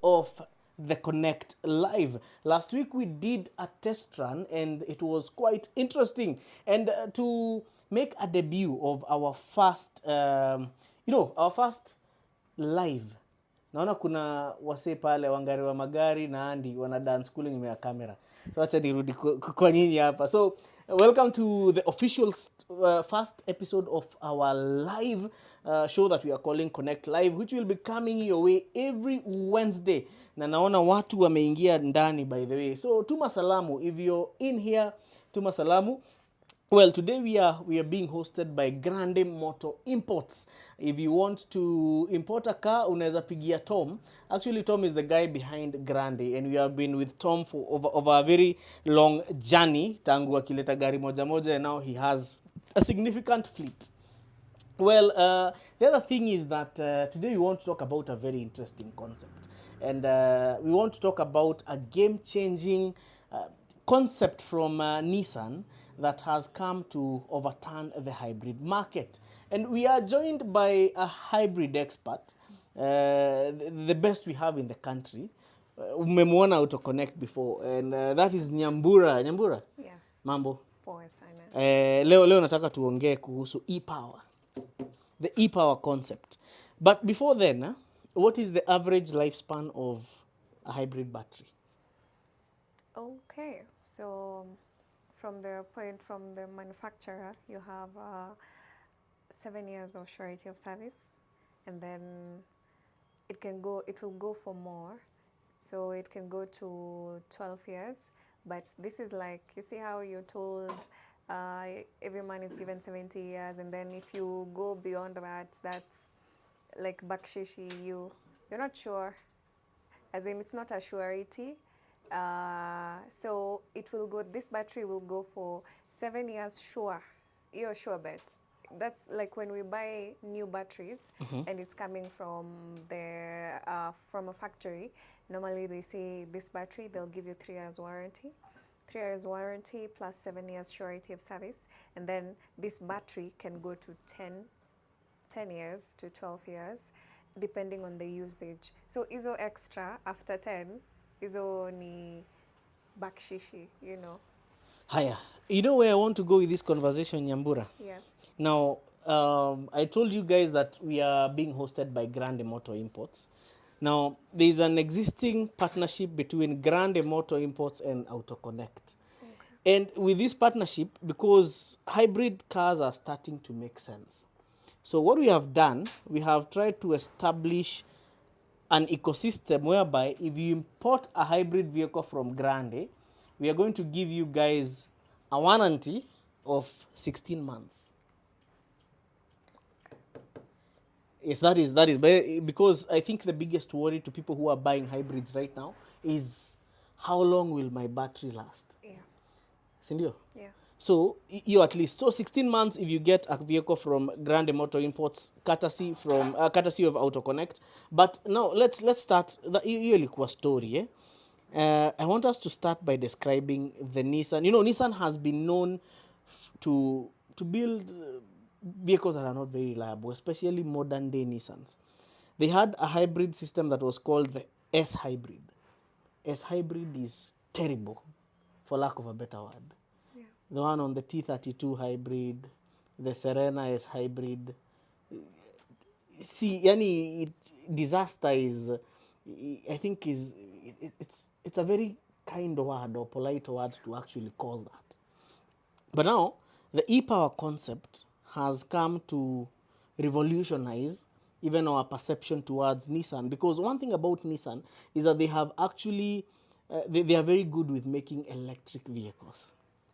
of the Konnekt live. Last week we did a test run and it was quite interesting. And to make a debut of our first, our first live, naona kuna wase pale wangari wa magari na Andy wana dance kule nyuma ya kamera. So acha nirudi kwa nyinyi hapa. So welcome to the official first episode of our live show that we are calling Konnekt Live, which will be coming your way every Wednesday. Na naona watu wameingia ndani, by the way. So tuma salamu, if you're in here, tuma salamu. Well, today we are being hosted by Grande Motor Imports. If you want to import a car, unaweza pigia Tom. Actually, Tom is the guy behind Grande, and we have been with Tom for over a very long journey. Tangu akileta gari moja moja, and now he has a significant fleet. Well, the other thing is that today we want to talk about a very interesting concept. And we want to talk about a game-changing concept from Nissan that has come to overturn the hybrid market. And we are joined by a hybrid expert, the best we have in the country. Umemwona AutoConnect before, and that is Nyambura. Nyambura? Yes. Mambo? Poa sana. Leo nataka tuongee kuhusu E-power. The E-power concept. But before then, what is the average lifespan of a hybrid battery? Okay, so from the manufacturer, you have 7 years of surety of service, and then it will go for more. So it can go to 12 years, but this is like, you see how you're told every man is given 70 years, and then if you go beyond that, that's like bakshishi, you're not sure, as in it's not a surety. So it will go, this battery will go for 7 years sure. You're sure bet. That's like when we buy new batteries and it's coming from from a factory. Normally they say this battery, they'll give you 3 years warranty. 3 years warranty plus 7 years surety of service. And then this battery can go to 10 years to 12 years, depending on the usage. So izo extra after 10, izo ni bakshishi, you know. Haya, you know where I want to go with this conversation, Nyambura? Yeah. Now, I told you guys that we are being hosted by Grande Motor Imports. Now, there is an existing partnership between Grande Motor Imports and AutoConnect. Okay. And with this partnership, because hybrid cars are starting to make sense. So what we have done, we have tried to establish an ecosystem whereby if you import a hybrid vehicle from Grande, we are going to give you guys a warranty of 16 months. Yes, that is because I think the biggest worry to people who are buying hybrids right now is how long will my battery last? Yeah. Sindio? Yeah. So you at least 16 months if you get a vehicle from Grande Motor Imports, courtesy of AutoConnect. But now let's start hiyo ilikuwa story. I want us to start by describing the Nissan. You know, Nissan has been known to build vehicles that are not very reliable, especially modern day Nissans. They had a hybrid system that was called the S-hybrid. S-hybrid is terrible, for lack of a better word. Yeah. The one on the T32 hybrid, the Serena S-hybrid. See, disaster is, I think it's a very kind word or polite word to actually call that. But now, the E-power concept has come to revolutionize even our perception towards Nissan. Because one thing about Nissan is that they have actually, they are very good with making electric vehicles.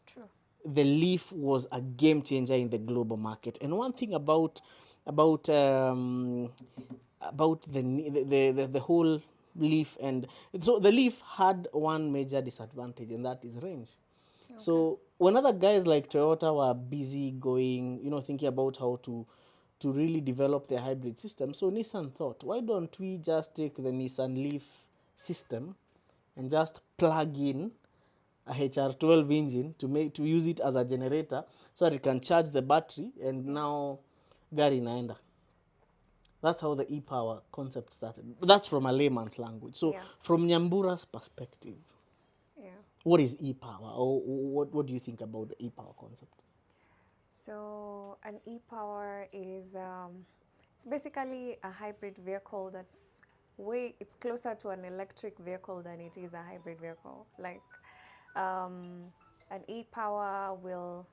True. The Leaf was a game changer in the global market. And one thing about the whole Leaf, and so the Leaf had one major disadvantage, and that is range. Okay. So when other guys like Toyota were busy going, thinking about how to really develop their hybrid system, so Nissan thought, why don't we just take the Nissan Leaf system and just plug in a HR12 engine to use it as a generator so that it can charge the battery, and now gari inaenda. That's how the e-power concept started. That's from a layman's language. So Yes. from Nyambura's perspective, Yeah. what is e-power, or what do you think about the e-power concept? So an e-power is it's basically a hybrid vehicle that's it's closer to an electric vehicle than it is a hybrid vehicle. Like um, an e-power will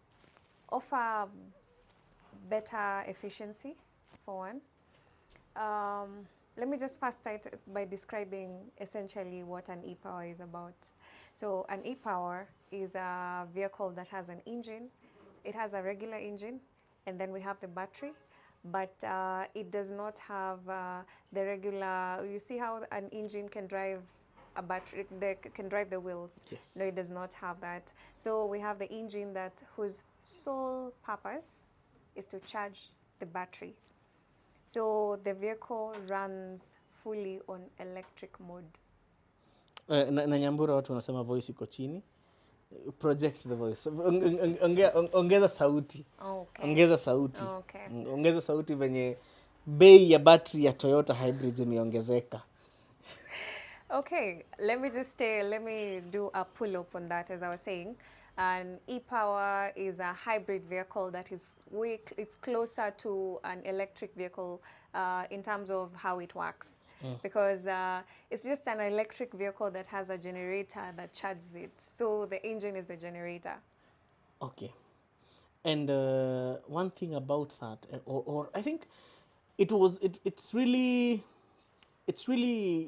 offer better efficiency for one. Um, Let me just first start by describing essentially what an e-power is about. So an e-power is a vehicle that has an engine. It has a regular engine, and then we have the battery, but it does not have the regular. You see how an engine can drive a battery, can drive the wheels. Yes. No, it does not have that. So we have the engine that whose sole purpose is to charge the battery. So the vehicle runs fully on electric mode. Na Nyambura watu wanasema voice iko chini. Project the voice. Ongeza sauti. Okay. Ongeza sauti. Okay. Ongeza sauti venye bei ya battery ya Toyota hybrid imeongezeka. Okay, let me do a pull up on that. As I was saying, an e-power is a hybrid vehicle that is it's closer to an electric vehicle in terms of how it works. Because it's just an electric vehicle that has a generator that charges it. So the engine is the generator. Okay. And one thing about that, or I think it's really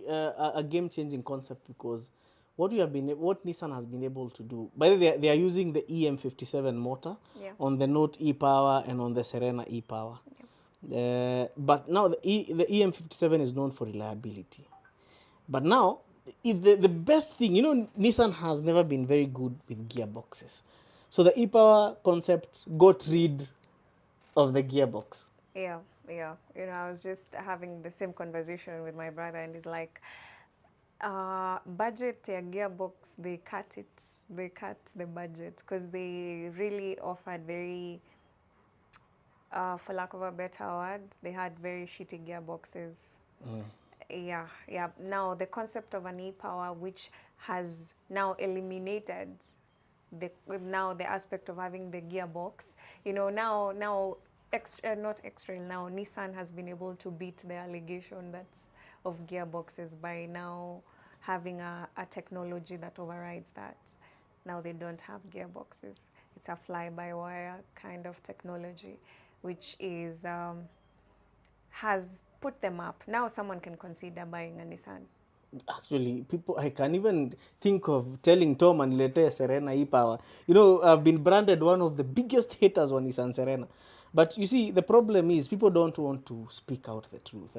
a game-changing concept, because what Nissan has been able to do. By the way, they are using the EM57 motor on the Note e-power and on the Serena e-power. But now the EM57 is known for reliability. But now, the best thing, Nissan has never been very good with gearboxes. So the e-power concept got rid of the gearbox. Yeah, yeah. I was just having the same conversation with my brother, and he's like, budget ya gearbox, they cut the budget because they really offered very, for lack of a better word, they had very shitty gearboxes. Yeah, yeah. Now the concept of an e-power, which has now eliminated the aspect of having the gearbox. Now extra, not extra. Now Nissan has been able to beat the allegation that's of gearboxes by now having a technology that overrides that. Now they don't have gearboxes. It's a fly-by-wire kind of technology, which is has put them up. Now someone can consider buying a Nissan. Actually, I can even think of telling Tom and Lete Serena e-power. I've been branded one of the biggest haters on Nissan Serena. But you see, the problem is people don't want to speak out the truth.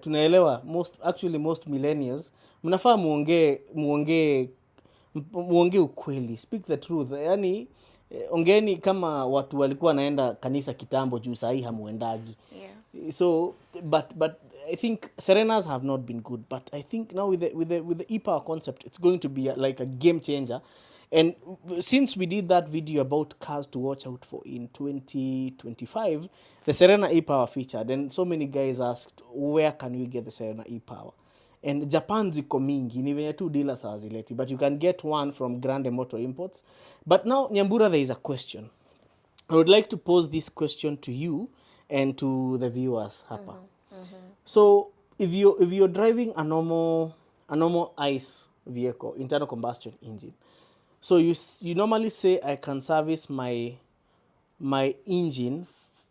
Tunaelewa, most millennials, mnafaa muongee ukweli, speak the truth. Yani, ongeni kama watu walikuwa wanaenda kanisa kitambo juu sahi hamuendagi. Yeah. So, but I think Serenas have not been good. But I think now with the e-power concept, it's going to be like a game changer. And since we did that video about cars to watch out for in 2025, the Serena e-power featured, and so many guys asked, where can we get the Serena e-power? And Japan ziko mingi, ni venye tu dealers hawazileti, but you can get one from Grande Motor Imports. But now, Nyambura, there is a question. I would like to pose this question to you and to the viewers hapa. So if you're driving a normal ICE vehicle, internal combustion engine, so you normally say I can service my engine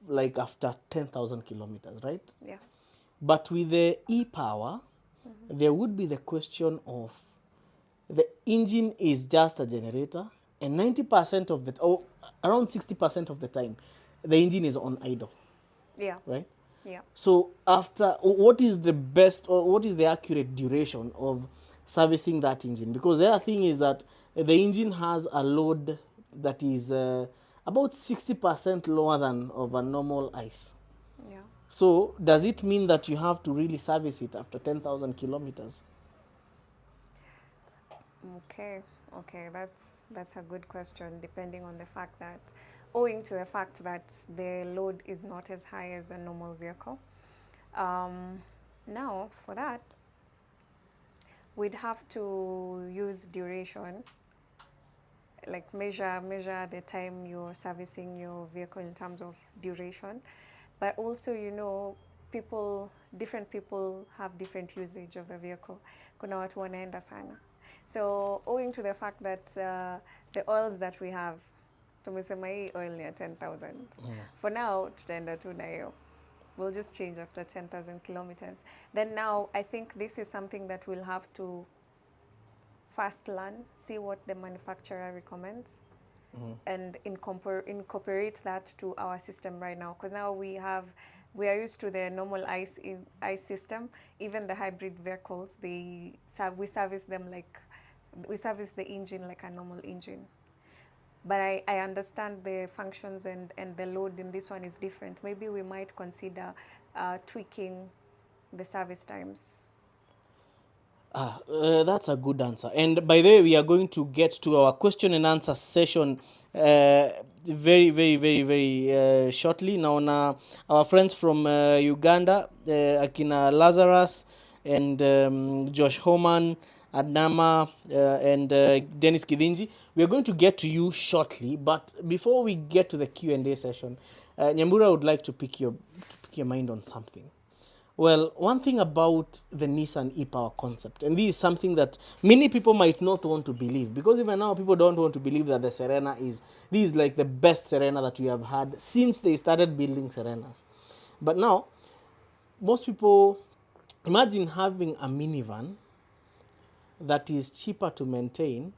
like after 10,000 kilometers, right? Yeah. But with the e-power, there would be the question of the engine is just a generator, and 90% of the, or around 60% of the time, the engine is on idle. Yeah. Right? Yeah. So after, what is the best, or what is the accurate duration of servicing that engine? Because the other thing is that the engine has a load that is about 60% lower than of a normal ICE. Yeah. So does it mean that you have to really service it after 10,000 kilometers? Okay, that's a good question, depending on the fact that, owing to the fact that the load is not as high as the normal vehicle. Now, for that, we'd have to use duration, like measure the time you're servicing your vehicle in terms of duration. But also, different people have different usage of the vehicle. Kuna watu wanaenda sana. So owing to the fact that the oils that we have, tumesema hii oil ni ya 10,000. For now, tutaenda tu na hiyo. We'll just change after 10,000 kilometers. Then now, I think this is something that we'll have to first learn, see what the manufacturer recommends, and incorporate that to our system right now. Because now we are used to the normal ICE system. Even the hybrid vehicles, we service the engine like a normal engine. But I understand the functions and the load in this one is different. Maybe we might consider tweaking the service times. That's a good answer. And by the way, we are going to get to our question and answer session very, very, very, very shortly. Now, our friends from Uganda, Akina Lazarus and Josh Homan, Adnama, and Dennis Kidinji, we are going to get to you shortly. But before we get to the Q&A session, Nyambura would like to pick your mind on something. Well, one thing about the Nissan E-power concept, and this is something that many people might not want to believe, because even now people don't want to believe that the Serena this is like the best Serena that we have had since they started building Serenas. But now, most people, imagine having a minivan that is cheaper to maintain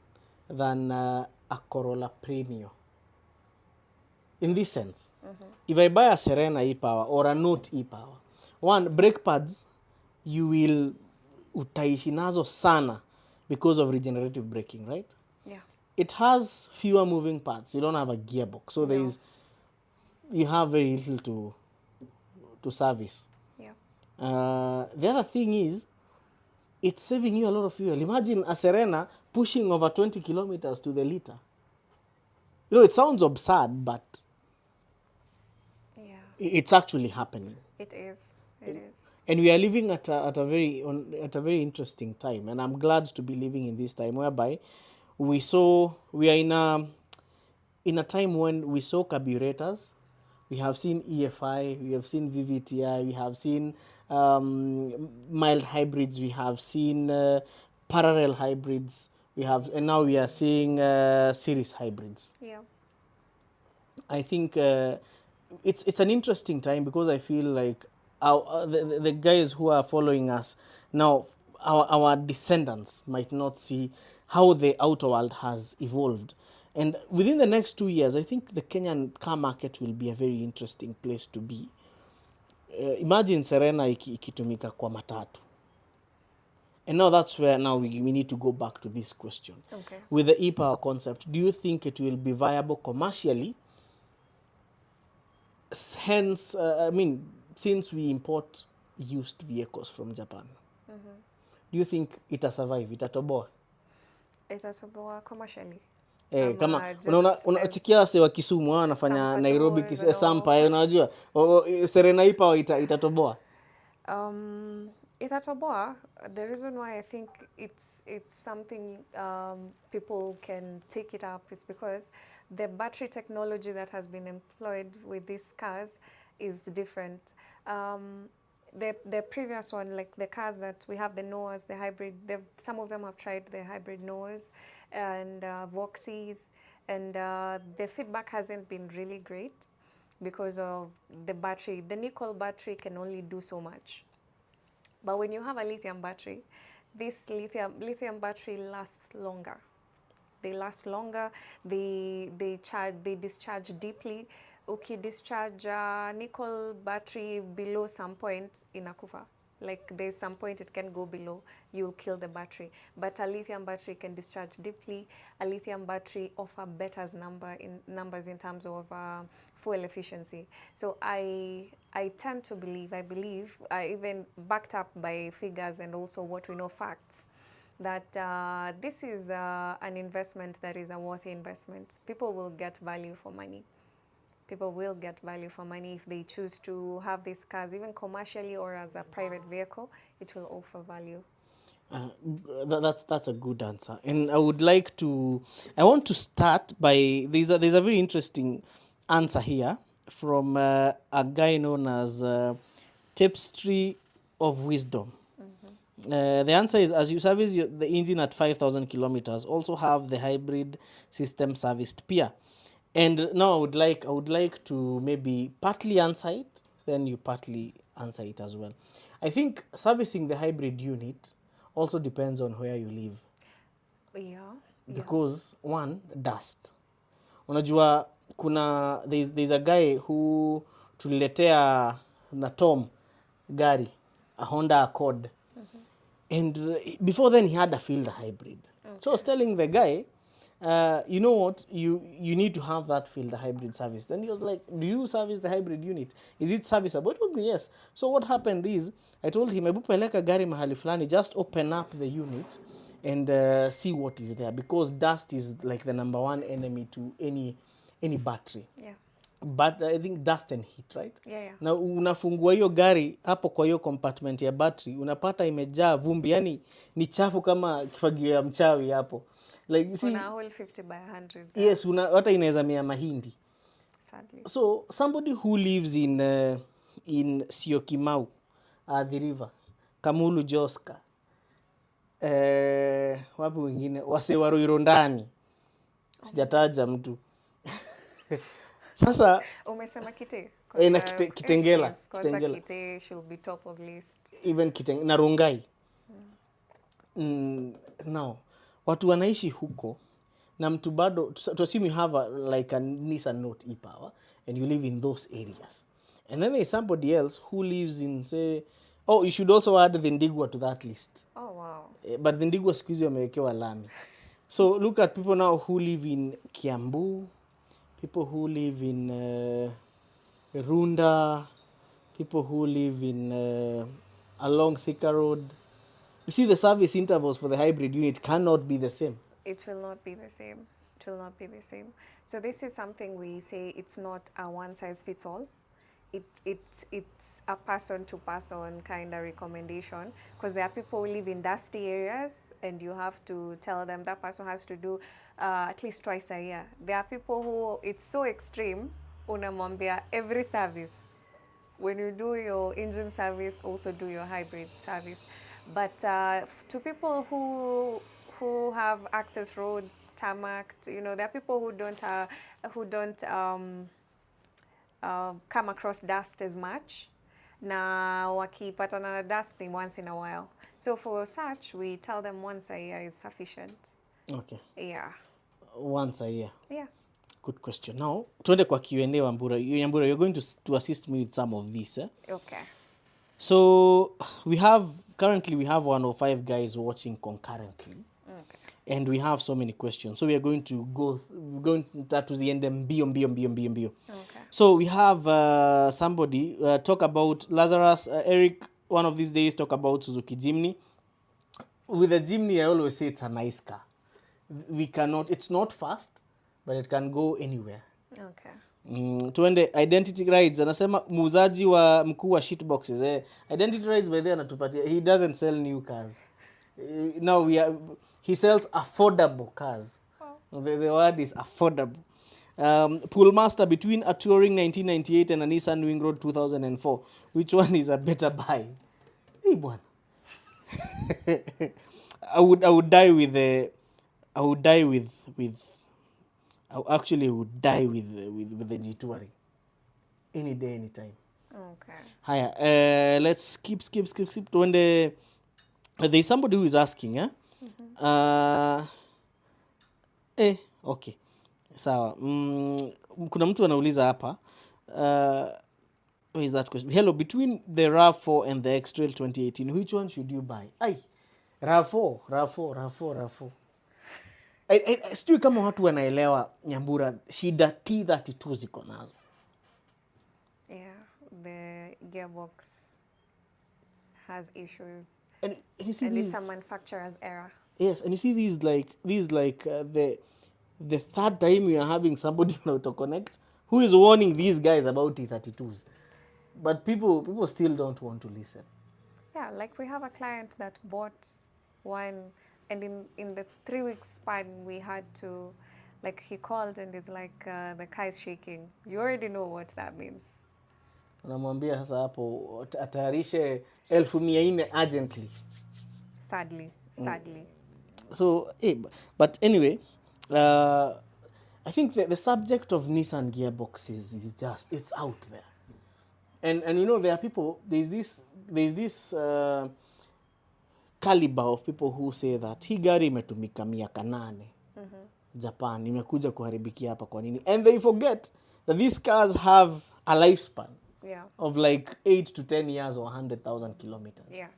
than a Corolla Premio. In this sense, if I buy a Serena E-power or a Note E-power, one, brake pads, you will utaishi nazo sana because of regenerative braking, right? Yeah. It has fewer moving parts. You don't have a gearbox, so you have very little to service. Yeah. The other thing is, it's saving you a lot of fuel. Imagine a Serena pushing over 20 kilometers to the liter. It sounds absurd, but it's actually happening. It is. It is. And we are living at a very interesting time, and I'm glad to be living in this time whereby we are in a time when we saw carburetors, we have seen EFI, we have seen VVTI, we have seen mild hybrids, we have seen parallel hybrids, and now we are seeing series hybrids. Yeah. I think it's an interesting time, because I feel like the guys who are following us now, our descendants might not see how the outer world has evolved. And within the next 2 years, I think the Kenyan car market will be a very interesting place to be. Imagine Serena ikitumika kwa matatu. And now that's where now we need to go back to this question. Okay. With the e-power concept, do you think it will be viable commercially? Hence, since we import used vehicles from Japan, do you think survive? Itatoboa? Itatoboa commercially. Kama unachikia wase wa Kisumu wanafanya Nairobi Sampa, unajua Serena E-power itatoboa? Itatoboa. The reason why I think it's something people can take it up is because the battery technology that has been employed with these cars is different. The previous one, like the cars that we have, the Noahs, the hybrid, some of them have tried the hybrid Noahs and Voxies, and the feedback hasn't been really great because of the battery. The nickel battery can only do so much. But when you have a lithium battery, this lithium battery lasts longer. They last longer. They discharge deeply. Okay, discharge nickel battery below some point inakufa. Like there's some point it can go below, you'll kill the battery. But a lithium battery can discharge deeply. A lithium battery offer better numbers in terms of fuel efficiency. So I tend to believe, even backed up by figures and also what we know facts, that this is an investment that is a worthy investment. People will get value for money. people will get value for money if they choose to have these cars, even commercially or as a private vehicle. It will offer value. That's a good answer, and I want to start by there's a very interesting answer here from a guy known as Tapestry of Wisdom. The answer is, as you service the engine at 5,000 kilometers, also have the hybrid system serviced peer. And now I would like to maybe partly answer it, then you partly answer it as well. I think servicing the hybrid unit also depends on where you live. Yeah. Because one, dust. Unajua there's a guy who tuliletea na Tom gari, a Honda Accord. And before then he had a field hybrid. Okay. So I was telling the guy, you know what, you need to have that field hybrid service. Then he was like, do you service the hybrid unit? Is it serviceable? I told me yes. So what happened is, I told him, ebu peleka gari mahali fulani, just open up the unit and see what is there, because dust is like the number one enemy to any battery. Yeah. But I think dust and heat, right? Yeah. Na unafungua hiyo gari hapo kwa hiyo compartment ya battery, unapata imejaa vumbi, yani ni chafu kama kifagio ya mchawi hapo. Like you see, una whole 50 by 100. Yes, hata inaweza mea mahindi. Sadly. So somebody who lives in Syokimau, the river, Kamulu Joska, wapi wengine, wase wa Ruirondani. Sijataja mtu. Sasa umesema Kite? Na Kitengela. Yes, Kitengela. Kite should be top of list. Even na Rongai. Now, watu wanaishi huko na mtu bado, to assume you have like a Nissan Note E-power and you live in those areas. And then there's somebody else who lives in, say, you should also add the Ndigwa to that list. Oh, wow. But the Ndigwa siku hizi wamewekewa lami. So look at people now who live in Kiambu, people who live in Runda, people who live in along Thika Road. You see, the service intervals for the hybrid unit cannot be the same. It will not be the same. It will not be the same. So this is something we say, it's not a one size fits all. It's a person to person kind of recommendation, because there are people who live in dusty areas and you have to tell them that person has to do at least twice a year. There are people who, it's so extreme, unamwambia every service. When you do your engine service, also do your hybrid service. But to people who have access roads, tarmac, there are people who don't come across dust as much. Na wakipatana na dust ni once in a while. So for such, we tell them once a year is sufficient. Okay. Yeah. Once a year. Yeah. Good question. Now, tuende kwa Q&A, Nyambura. Nyambura, you're going to assist me with some of this. Okay. So currently we have 105 guys watching concurrently. Okay. And we have so many questions. So we are going to to the end mbio. Okay. So we have somebody talk about Lazarus, Eric, one of these days talk about Suzuki Jimny. With a Jimny, I always say it's a nice car. It's not fast, but it can go anywhere. Okay. Tuende Identity Rides, anasema muuzaji wa mkuu wa shitboxes. Identity Rides by there anatupatia, he doesn't sell new cars. Now he sells affordable cars. Oh. The word is affordable. Pool Master, between a Touring 1998 and a Nissan Wing Road 2004, which one is a better buy? Hey, one. I would die with the G Touring. Any day, anytime. Okay. Haya, let's skip. There's somebody who is asking, okay. Sawa. Kuna mtu anauliza hapa. Where is that question? Hello, between the RAV4 and the X-Trail 2018, which one should you buy? RAV4. Sijui kama watu wanaelewa, Nyambura, shida T32 ziko nazo. Yeah, the gearbox has issues. And you see and it's a manufacturer's error. Yes, and you see these like the third time you are having somebody on AutoConnect who is warning these guys about T32s? But people still don't want to listen. Yeah, like we have a client that bought one, and in the 3 weeks span, we had to, like, he called and is like, the car is shaking. You already know what that means. Unamwambia sasa hapo atayarishe 1400 urgently. Sadly. So, but anyway, I think the subject of Nissan gearboxes is just, it's out there. And you know, there are people, there's this caliber of people who say that hii gari imetumika miaka 8 Japan, imekuja kuharibikia hapa kwa nini? And they forget that these cars have a lifespan of like 8 to 10 years or 100,000 kilometers. Yes.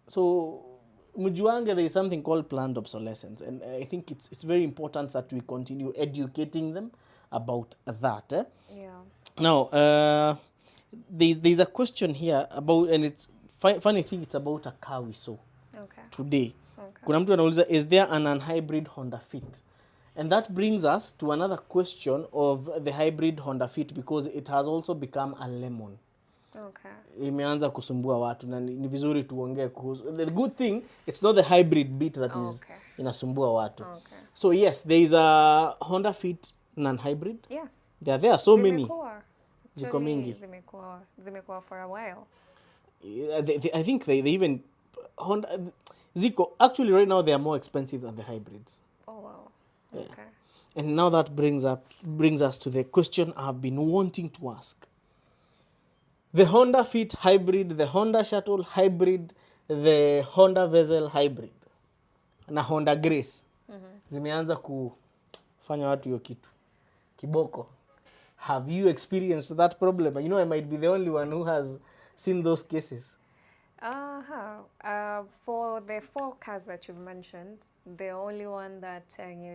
So mjuange, there is something called planned obsolescence, and I think it's very important that we continue educating them about that. Yeah. Now, there's a question here about, and it's funny thing, it's about a car we saw today. Kuna mtu anauliza, is there an unhybrid Honda Fit? And that brings us to another question of the hybrid Honda Fit, because it has also become a lemon. Imeanza kusumbua watu, na ni vizuri tuongee kuhusu. The good thing, it's not the hybrid bit that is inasumbua watu. So yes, there is a Honda Fit non-hybrid. Yes. There are so many. Ziko mingi. Zimekuwa for a while. I think they even Honda Ziko actually right now they are more expensive than the hybrids. Oh wow. Yeah. Okay. And now that brings us to the question I've been wanting to ask. The Honda Fit hybrid, the Honda Shuttle hybrid, the Honda Vezel hybrid na Honda Grace zimeanza kufanya watu hiyo kitu kiboko. Have you experienced that problem? You know, I might be the only one who has seen those cases. For the 4 cars that you've mentioned, the only one that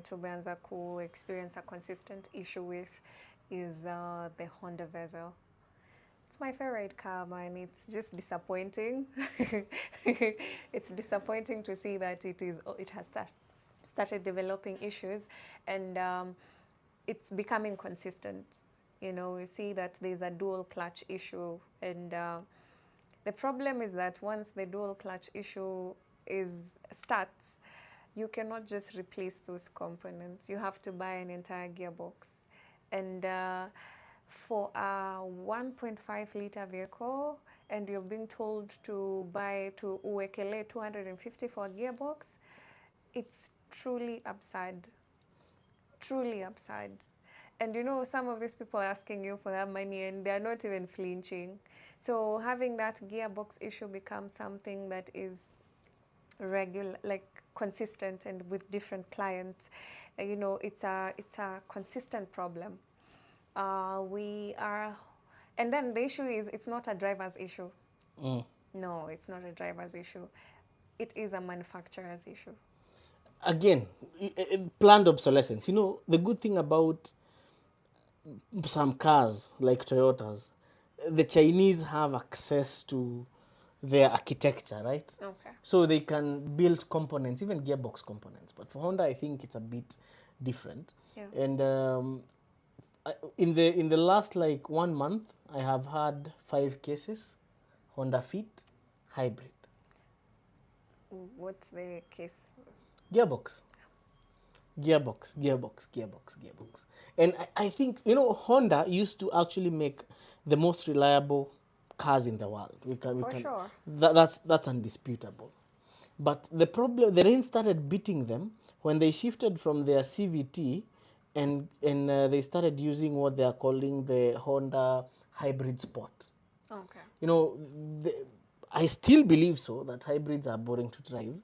tumeanza ku experience a consistent issue with is the Honda Vezel. It's my favorite car, man. It's just disappointing. It's disappointing to see that it has started developing issues, and it's becoming consistent. You know, you see that there's a dual clutch issue, and the problem is that once the dual clutch issue starts, you cannot just replace those components. You have to buy an entire gearbox, and for a 1.5 liter vehicle, and you're being told to uwekele 250 for a gearbox, it's truly absurd. Truly absurd. And you know, some of these people are asking you for that money and they're not even flinching. So having that gearbox issue becomes something that is regular, like consistent, and with different clients. You know, it's a consistent problem. And then the issue is, it's not a driver's issue. No, it's not a driver's issue. It is a manufacturer's issue. Again, planned obsolescence. You know, the good thing about some cars like Toyotas, the Chinese have access to their architecture, right? Okay. So they can build components, even gearbox components. But for Honda, I think it's a bit different. Yeah. And in the last like 1 month, I have had 5 cases, Honda Fit hybrid. What's the case? Gearbox. And I think, you know, Honda used to actually make the most reliable cars in the world. Sure. That's undisputable. But the rain started beating them when they shifted from their CVT and they started using what they are calling the Honda Hybrid Sport. Okay. You know, I still believe so, that hybrids are boring to drive.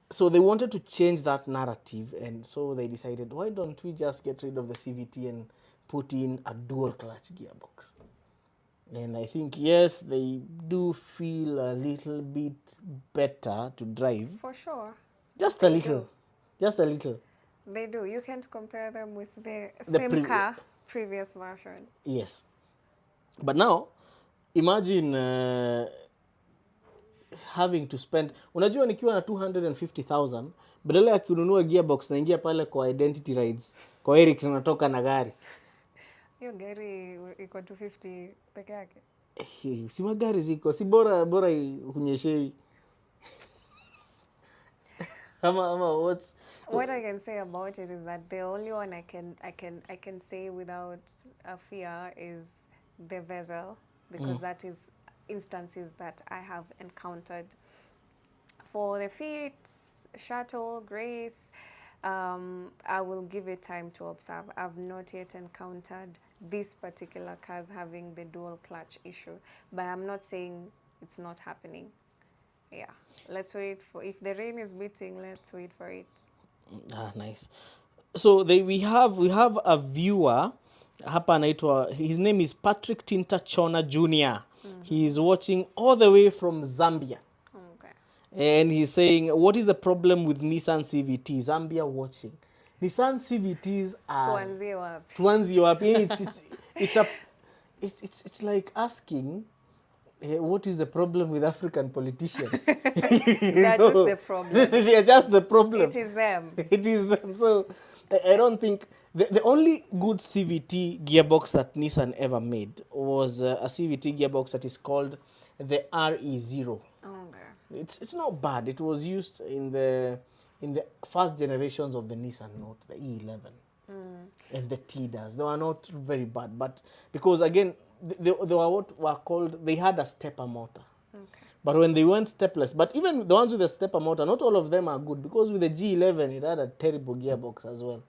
So they wanted to change that narrative, and so they decided, why don't we just get rid of the CVT and put in a dual clutch gearbox? And I think, yes, they do feel a little bit better to drive. For sure. Just a little. They do. You can't compare them with the same car, previous version. Yes. But now, imagine having to spend, unajua nikiwa na 250,000, badala ya kununua gearbox naingia pale kwa identity rides, kwa Eric tunatoka na gari. Hiyo gari iko 250 peke yake. Si magari ziko, si bora hunyeshewi. Ama What I can say about it is that the only one I can say without a fear is the vessel, because that is instances that I have encountered. For the feet, shuttle, grace, I will give it time to observe. I've not yet encountered this particular cars having the dual clutch issue, but I'm not saying it's not happening. Yeah, let's wait for, if the rain is beating, let's wait for it. Nice. So we have a viewer hapa anaitwa, his name is Patrick Tinta Chona Jr. He is watching all the way from Zambia. Okay. And he's saying, what is the problem with Nissan CVT? Zambia watching. Nissan CVTs are... Tuanzie wapi? It's like asking, what is the problem with African politicians? That's just the problem. They are just the problem. It is them. It is them. So I don't think... The only good CVT gearbox that Nissan ever made was a CVT gearbox that is called the RE0. Okay. It's not bad. It was used in the first generations of the Nissan Note, the E11 and the Tidas. They were not very bad, but because again they were what were called, they had a stepper motor. Okay. But when they went stepless, but even the ones with the stepper motor, not all of them are good, because with the G11 it had a terrible gearbox as well.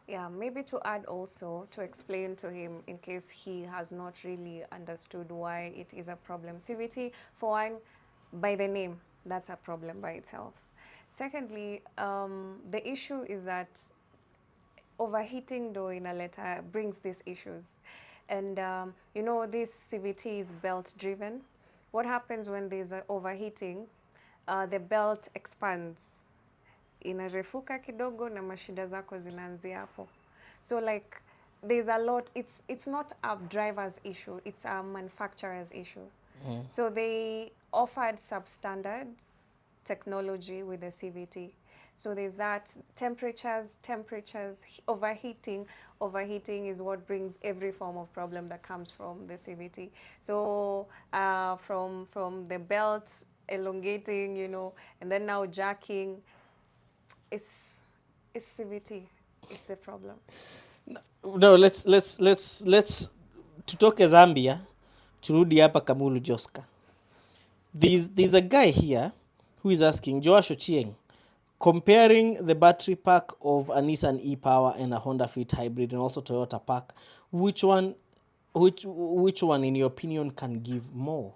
Yeah, maybe to add also, to explain to him in case he has not really understood why it is a problem. CVT, for one, by the name, that's a problem by itself. Secondly, the issue is that overheating though in a letter brings these issues. And you know, this CVT is belt driven. What happens when there's overheating? The belt expands, inarefuka kidogo na mashida zako zinaanzia hapo. So like there's a lot, it's not a driver's issue, it's a manufacturer's issue. So they offered substandard technology with the CVT. So there's that, temperatures, overheating is what brings every form of problem that comes from the CVT. So from the belt elongating, you know, and then now jacking, it's CVT, it's the problem. No, let's tutoke Zambia, turudi hapa Kamulu Joska. There's a guy here who is asking, Joash Ochieng, comparing the battery pack of a Nissan E-power and a Honda Fit hybrid and also Toyota pack, which one in your opinion can give more?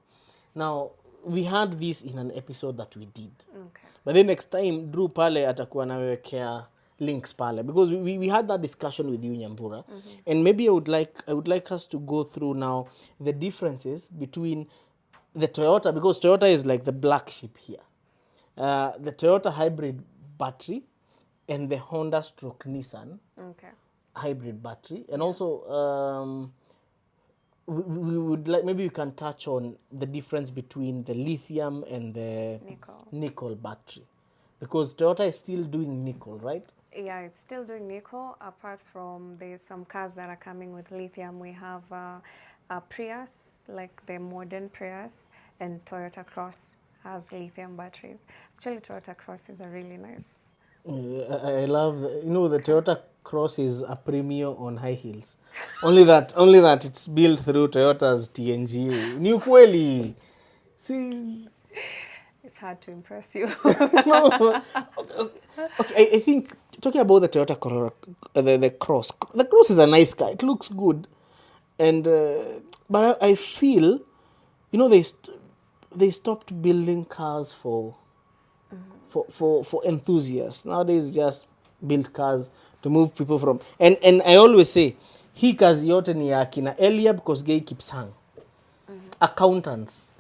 Now, we had this in an episode that we did. Okay. But then next time Drew pale atakuwa nawekea links pale, because we had that discussion with you, Nyambura. And maybe I would like us to go through now the differences between the Toyota, because Toyota is like the black sheep here. The Toyota hybrid battery and the Honda stroke Nissan hybrid battery. And also we would like, maybe you can touch on the difference between the lithium and the nickel battery, because Toyota is still doing nickel, right? Yeah, it's still doing nickel. Apart from, there's some cars that are coming with lithium. We have a Prius, like the modern Prius, and Toyota Cross has lithium batteries. Actually, Toyota Cross is a really nice. I love, you know, the Toyota Cross is a premium on high heels. only that it's built through Toyota's TNGA. Ni ukweli. See, it's hard to impress you. No. Okay, I think talking about the Toyota Corolla, the Cross. The Cross is a nice car. It looks good, and but I feel, you know, they stopped building cars for enthusiasts. Nowadays, just build cars to move people from. And I always say, hii kazi yote ni ya kina Elia, because gay keeps hang. Accountants.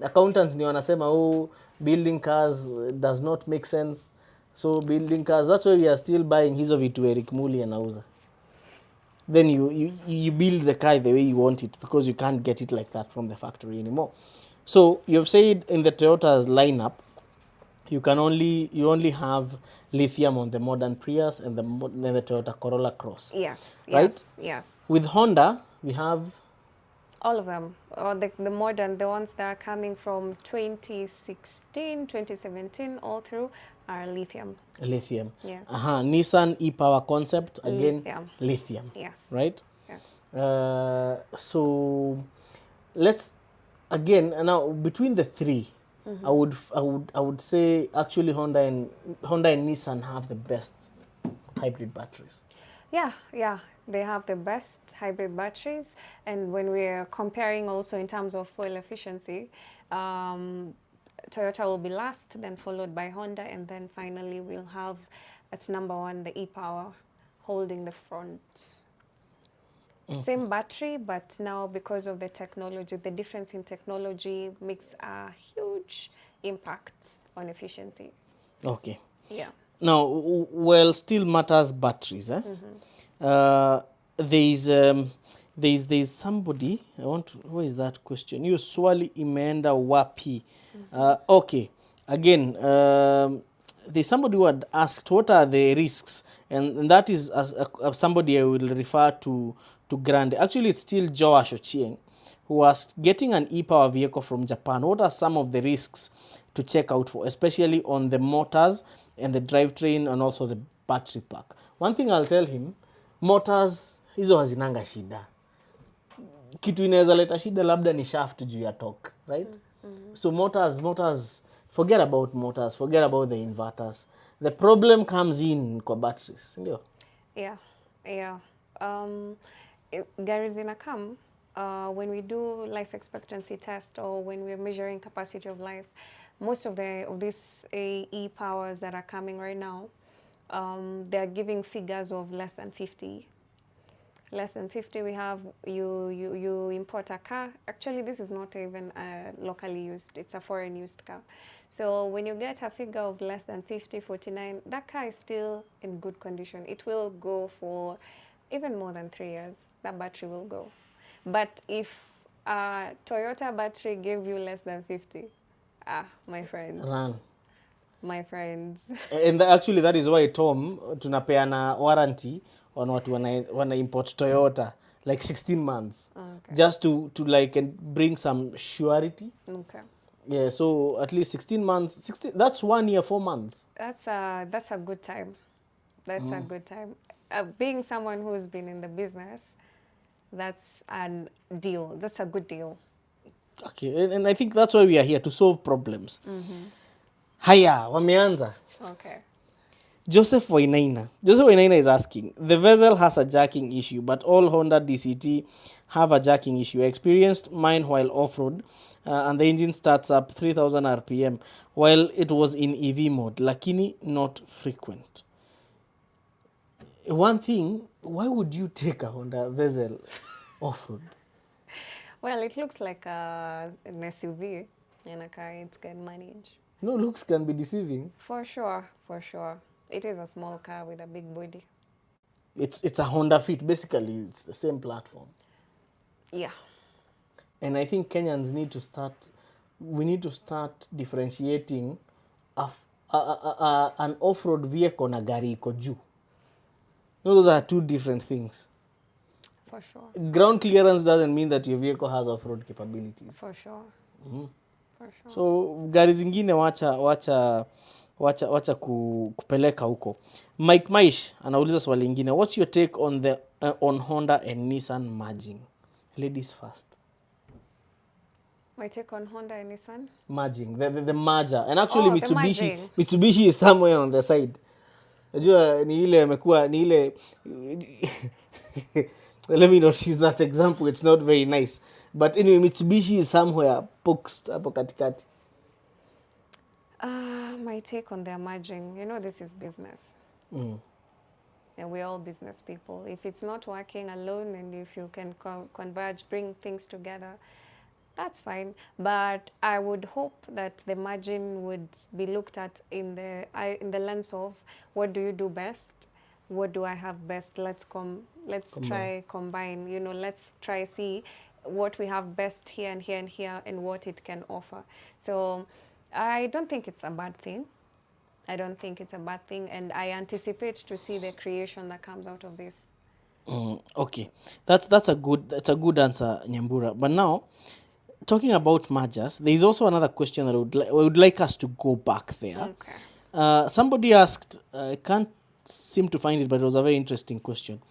Accountants ni wanasema, building cars does not make sense. So building cars, that's why we are still buying hizo vitu Eric Muli anauza. Then you build the car the way you want it, because you can't get it like that from the factory anymore. So you've said in the Toyota's lineup, you only have lithium on the modern Prius and the Toyota Corolla Cross. Yes. Right? Yes. With Honda, we have All of them, or the modern, the ones that are coming from 2016, 2017, all through are lithium. lithium. Yeah. Nissan E-power concept, again, Lithium. lithium, Yes. right? Yes. So let's again now between the three, I would say actually Honda and Nissan have the best hybrid batteries. Yeah, yeah, they have the best hybrid batteries, and when we're comparing also in terms of fuel efficiency, Toyota will be last, then followed by Honda, and then finally we'll have at number one the e-power holding the front. Same battery, but now because of the technology, the difference in technology makes a huge impact on efficiency. Okay. Yeah. Now, well, still matters batteries. Uh, there's somebody I want to. Where is that question? Hiyo swali imeenda wapi? Okay. Again, there's somebody who had asked what are the risks, and that is as somebody I will refer to Grande. Actually, it's still Joash Ochieng who asked, getting an e-power vehicle from Japan, what are some of the risks to check out for, especially on the motors and the drivetrain and also the battery pack? One thing I'll tell him, motors hizo hazinanga shida. Kitu inaweza leta shida labda ni shaft juu ya torque, right? So motors, forget about motors, forget about the inverters. The problem comes in kwa batteries, ndio? Yeah, yeah. Gary Zinakam, when we do life expectancy test or when we're measuring capacity of life, most of these e-powers that are coming right now, they're giving figures of less than 50. Less than 50, we have, you import a car. Actually, this is not even locally used. It's a foreign used car. So when you get a figure of less than 50, 49, that car is still in good condition. It will go for even more than 3 years. That battery will go. But if a Toyota battery gave you less than 50, my friends. Run. My friends. And actually that is why Tom tunapeana warranty on watu wana import Toyota like 16 months. Okay. Just to like and bring some surety. Okay. Yeah, so at least 16 months. 16, that's 1 year 4 months. That's a good time. That's a good time. Being someone who's been in the business, that's a deal. That's a good deal. Okay, and I think that's why we are here, to solve problems. Haya, wameanza. Okay. Joseph Wainaina is asking, the vessel has a jacking issue, but all Honda DCT have a jacking issue. I experienced mine while off-road, and the engine starts up 3000 RPM while it was in EV mode, lakini not frequent. One thing, why would you take a Honda vessel off-road? Well, it looks like an SUV in a car. It can manage. No, looks can be deceiving. For sure, for sure. It is a small car with a big body. It's a Honda Fit. Basically, it's the same platform. Yeah. And I think Kenyans need to start differentiating an off-road vehicle na gari iko juu. No, those are two different things. For sure. Ground clearance doesn't mean that your vehicle has off-road capabilities. For sure. For sure. So gari zingine wacha kupeleka huko. Mike Maish anauliza swali lingine. What's your take on Honda and Nissan merging? Ladies first. My take on Honda and Nissan? Merging, the merger. And actually Mitsubishi is somewhere on the side. Najua ni ile amekuwa ni ile let me not use that example, it's not very nice. But anyway, Mitsubishi is somewhere poked hapo katikati. My take on their merging, this is business. And we're all business people. If it's not working alone and if you can converge, bring things together, that's fine. But I would hope that the margin would be looked at in the lens of, what do you do best? What do I have best? Let's try combine. Let's try see what we have best here and here and here and what it can offer. So I don't think it's a bad thing. I don't think it's a bad thing, and I anticipate to see the creation that comes out of this. Okay, that's a good answer, Nyambura. But now, talking about mergers, there is also another question that I would like us to go back there. Okay. Somebody asked, I can't seem to find it, but it was a very interesting question.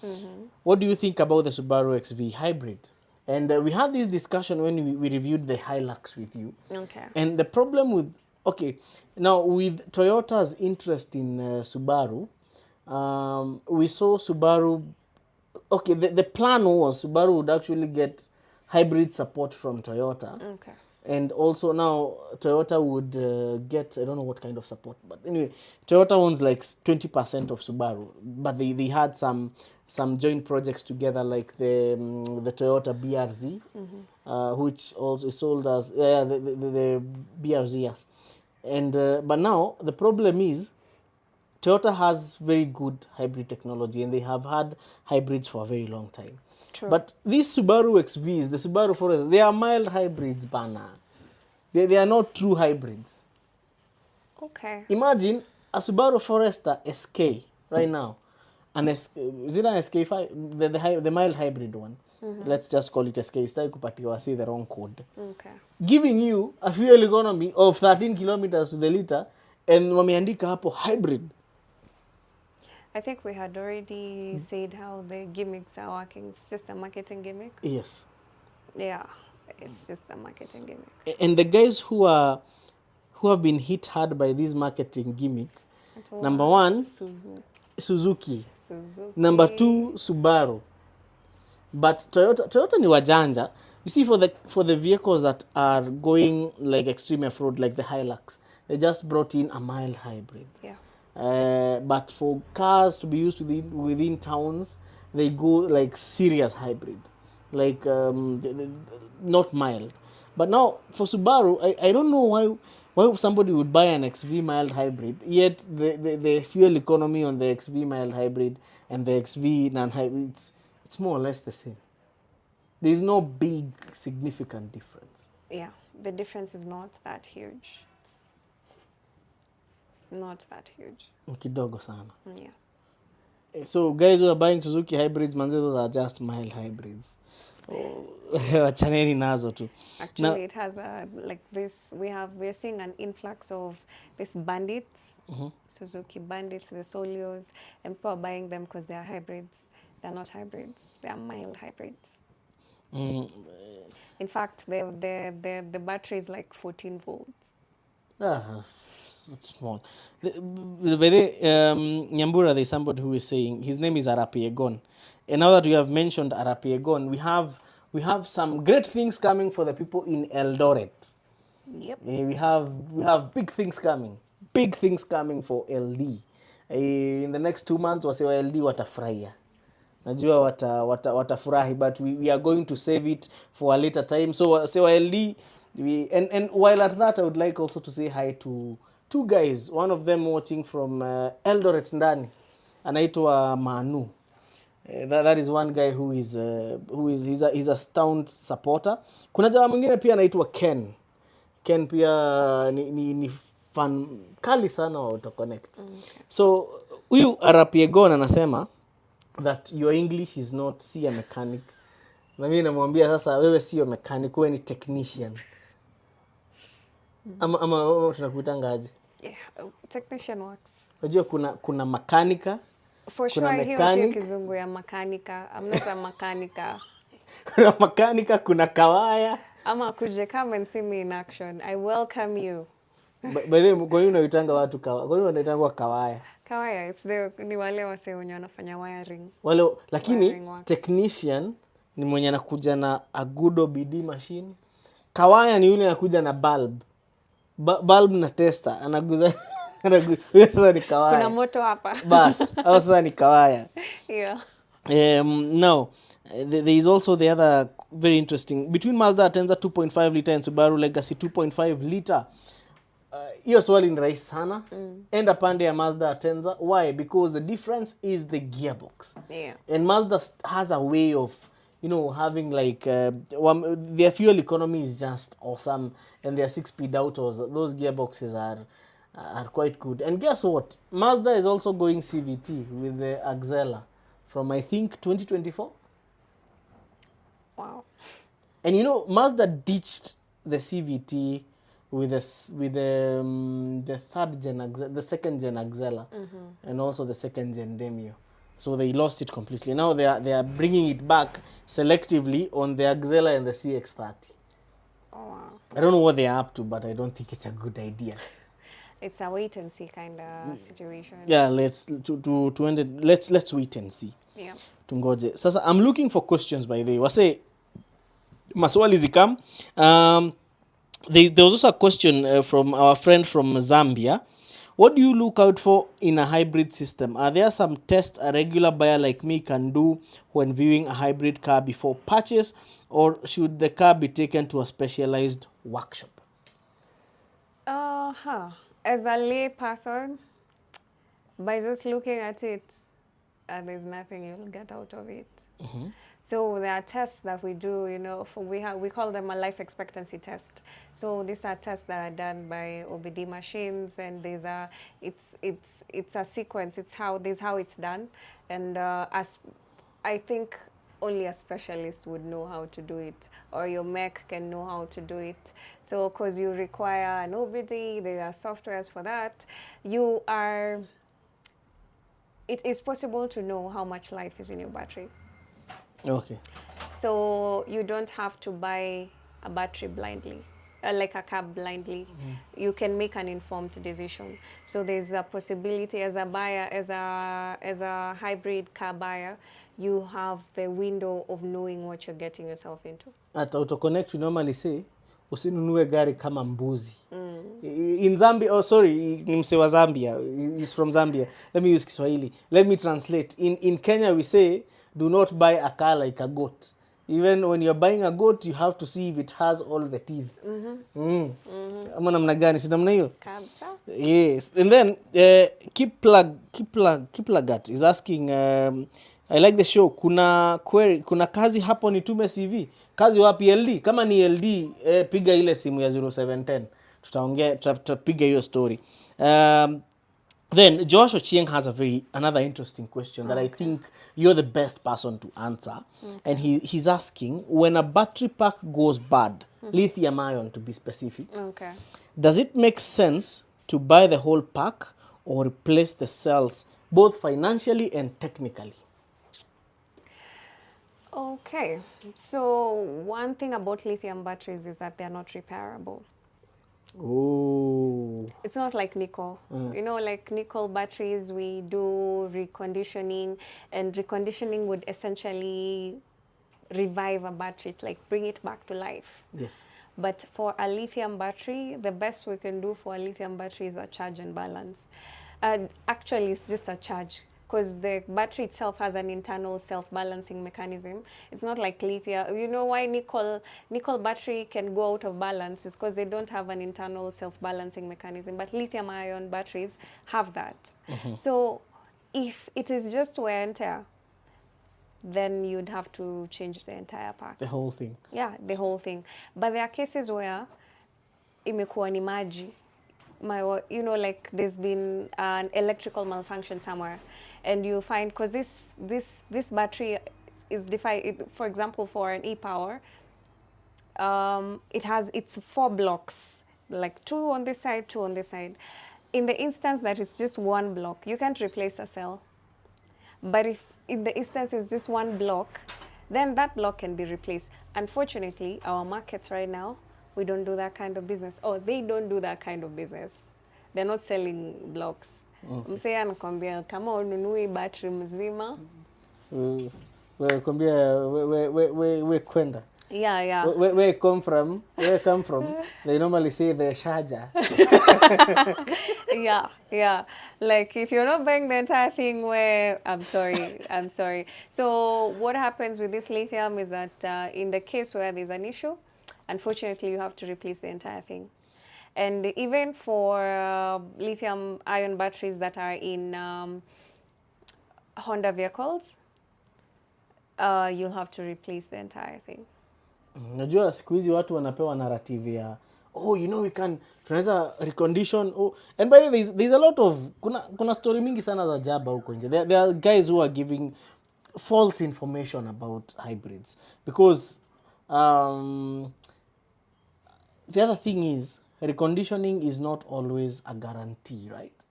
What do you think about the Subaru XV hybrid? And we had this discussion when we reviewed the Hilux with you. Okay. And the problem with, okay, now with Toyota's interest in Subaru, we saw Subaru, okay, the plan was Subaru would actually get hybrid support from Toyota. Okay. And also now Toyota would get, I don't know what kind of support, but anyway, Toyota owns like 20% of Subaru, but they had some joint projects together, like the Toyota BRZ, which also is sold as the BRZ, yes. And but now the problem is Toyota has very good hybrid technology, and they have had hybrids for a very long time. True. But these Subaru XVs, the Subaru Foresters, they are mild hybrids, bana. They are not true hybrids. Okay. Imagine a Subaru Forester SK right now. Is it an SK5? The mild hybrid one. Let's just call it SK. Sitaki kupatiwa say the wrong code. Okay. Giving you a fuel economy of 13 kilometers to the liter, and wameandika hapo hybrid. I think we had already said how the gimmicks are working. It's just a marketing gimmick. Yes. Yeah, it's just a marketing gimmick. And the guys who have been hit hard by this marketing gimmick, number one, Suzuki. Number two, Subaru. But Toyota ni wajanja. You see, for the vehicles that are going like extreme off-road, like the Hilux, they just brought in a mild hybrid. Yeah. But for cars to be used within towns, they go like serious hybrid, like not mild. But now for Subaru, I don't know why somebody would buy an XV mild hybrid, yet the fuel economy on the XV mild hybrid and the XV non-hybrid, it's more or less the same. There's no big significant difference. Yeah, the difference is not that huge. Not that huge. Kidogo sana. Yeah. So guys who are buying Suzuki hybrids, manze, those are just mild hybrids. Wachaneni nazo tu. Actually, it has like this. We're seeing an influx of these bandits, Suzuki bandits, the Solios, and people are buying them because they are hybrids. They're not hybrids. They are mild hybrids. In fact, the battery is like 14 volts. It's small. By the way, Nyambura, there's somebody who is saying his name is Arapiegon. And now that we have mentioned Arapiegon, we have some great things coming for the people in Eldoret. Yep. We have big things coming. Big things coming for LD. In the next 2 months, wase wa LD watafurahia. Najua watafurahi, but we are going to save it for a later time. So wase wa LD, and while at that, I would like also to say hi to two guys. One of them watching from Eldoret ndani, anaitwa Manu. That is one guy who is he's a stout supporter. Kuna jamaa mwingine pia anaitwa Ken. Ken pia ni fan kali sana wa Konnekt. Okay. So huyu Arapiegon anasema that your English is not a mechanic. Na mimi namwambia sasa, wewe sio mechanic, wewe ni technician. Ama tunakuitanga aje? Yeah, technician works. Unajua kuna makanika. For kuna sure, mechanic. hiyo kizungu ya makanika. I'm not a makanika. Kuna makanika, kuna kawaya. Ama kuje, come and see me in action. I welcome you. By the way, kwa nini unaitanga watu kawaya? Kwa nini unaitanga kawaya? Kawaya, ni wale wase wenye wanafanya wiring. Wale, lakini Wiring technician ni mwenye anakuja na a good OBD machine. Kawaya ni yule anakuja na bulb. Bulb na tester. Anaguza sasa ni kawaya. Kuna moto hapa. Bas, au sasa ni kawaya. Yeah. Now, there is also the other very interesting. Between Mazda Atenza 2.5 liter and Subaru Legacy 2.5 liter, hiyo swali ni rahisi sana. Enda pande ya Mazda Atenza. Why? Because the difference is the gearbox. Yeah. And Mazda has a way of, having like, their fuel economy is just awesome. And their 6-speed autos, those gearboxes are quite good. And guess what? Mazda is also going CVT with the Axela from I think 2024. Wow. And you know, Mazda ditched the CVT with the third gen, the second gen Axela, and also the second gen Demio. So they lost it completely. Now they are bringing it back selectively on the Axela and the CX-30. Oh, wow. I don't know what they are up to, but I don't think it's a good idea. It's a wait and see kind of situation. Yeah, let's to end it. Let's wait and see. Yeah. Tungoje. Sasa I'm looking for questions by the way. Wase maswali zikam. There was also a question from our friend from Zambia. What do you look out for in a hybrid system? Are there some tests a regular buyer like me can do when viewing a hybrid car before purchase, or should the car be taken to a specialized workshop? As a lay person, by just looking at it, there's nothing you'll get out of it. So there are tests that we do, you know, we call them a life expectancy test. So these are tests that are done by OBD machines, and it's a sequence. It's how it's done, and as I think only a specialist would know how to do it, or your mech can know how to do it. So because you require an OBD, there are softwares for that. It is possible to know how much life is in your battery. Okay. So you don't have to buy a battery blindly, like a car blindly. You can make an informed decision. So there's a possibility as a buyer, as a hybrid car buyer, you have the window of knowing what you're getting yourself into. At AutoConnect we normally say usinunue gari kama mbuzi. In Zambia, oh sorry, ni mse wa Zambia, he's from Zambia. Let me use Kiswahili. Let me translate. In Kenya we say do not buy a car like a goat. Even when you're buying a goat, you have to see if it has all the teeth. Ama namna gani, si namna hiyo? Kabisa. Yes. And then keep plug is asking I like the show. Kuna query, kuna kazi hapo nitume CV. Kazi wapi LD? Kama ni LD, piga ile simu ya 0710. Tutapiga hiyo story. Then Josh Ochieng has another interesting question that I think you're the best person to answer. And he's asking, when a battery pack goes bad, lithium ion to be specific, does it make sense to buy the whole pack or replace the cells, both financially and technically? Okay, so one thing about lithium batteries is that they're not repairable. Oh. It's not like nickel. You know, like nickel batteries, we do reconditioning, and reconditioning would essentially revive a battery, it's like bring it back to life. Yes. But for a lithium battery, the best we can do for a lithium battery is a charge and balance. Actually, it's just a charge, because the battery itself has an internal self-balancing mechanism. It's not like lithium. You know why nickel battery can go out of balance? It's because they don't have an internal self-balancing mechanism. But lithium-ion batteries have that. So if it is just wear and tear, then you'd have to change the entire pack. The whole thing. Yeah, the whole thing. But there are cases where imekuwa ni maji. You know, like there's been an electrical malfunction somewhere, and you find, because this battery is defined, for example, for an E-power, it's 4 blocks, like 2 on this side, 2 on this side. In the instance that it's just 1 block, you can't replace a cell. But if in the instance it's just 1 block, then that block can be replaced. Unfortunately, our markets right now, we don't do that kind of business. Oh, they don't do that kind of business. They're not selling blocks. Msee anakwambia kama ununui battery mzima. We kwenda. Yeah. Where come from? They normally say the Sharjah. Yeah. Like if you're not buying the entire thing, I'm sorry. So what happens with this lithium is that in the case where there's an issue, unfortunately you have to replace the entire thing. And even for lithium ion batteries that are in Honda vehicles, you'll have to replace the entire thing. Najua siku hizi watu wanapewa narrative ya tunaweza recondition. And by the way, there's a lot of kuna story mingi sana za jaba huko nje. There are guys who are giving false information about hybrids, because the other thing is reconditioning is not always a guarantee, right?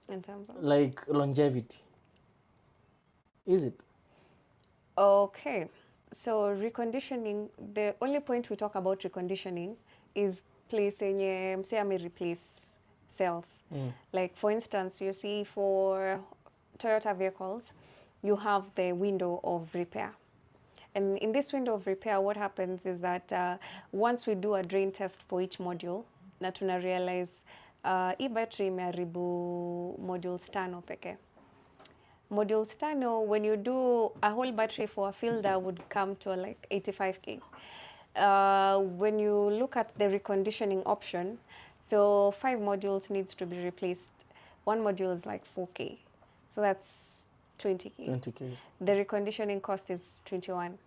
In terms of? Like longevity. Is it? Okay. So reconditioning, the only point we talk about reconditioning is place yenye mse ame replace cells. Like for instance, you see for Toyota vehicles, you have the window of repair. And in this window of repair, what happens is that once we do a drain test for each module, na tuna realize e-battery imeharibu modules 5 peke. Modules 5, when you do a whole battery for a fielder, would come to like 85K. When you look at the reconditioning option, so 5 modules needs to be replaced. One module is like 4K. So that's 20K. 20K. The reconditioning cost is 21.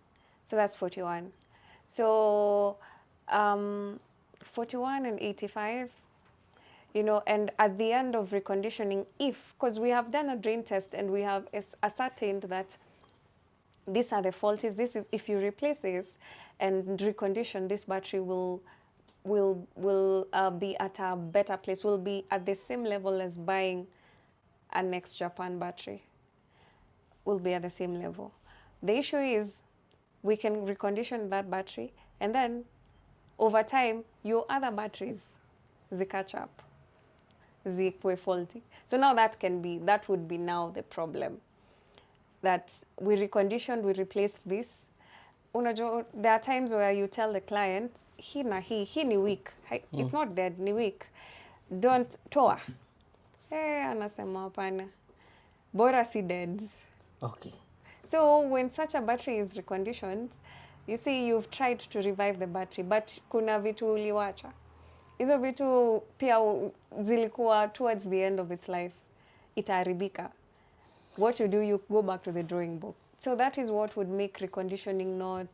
So that's 41. So 41 and 85, you know, and at the end of reconditioning, because we have done a drain test and we have ascertained that these are the faulties, this is, if you replace this and recondition, this battery will be at a better place, will be at the same level as buying a next Japan battery, will be at the same level. The issue is we can recondition that battery and then over time your other batteries catch up, zikuwe faulty. So now that would be now the problem, that we reconditioned, we replaced this. Unajua, there are times where you tell the client, hii ni weak, it's not dead, ni weak, don't toa. Anasema hapana, bora si dead. Okay. So when such a battery is reconditioned, you see you've tried to revive the battery, but kuna vitu uliwacha. Hizo vitu pia zilikuwa towards the end of its life, itaharibika. What you do, you go back to the drawing board. So that is what would make reconditioning not,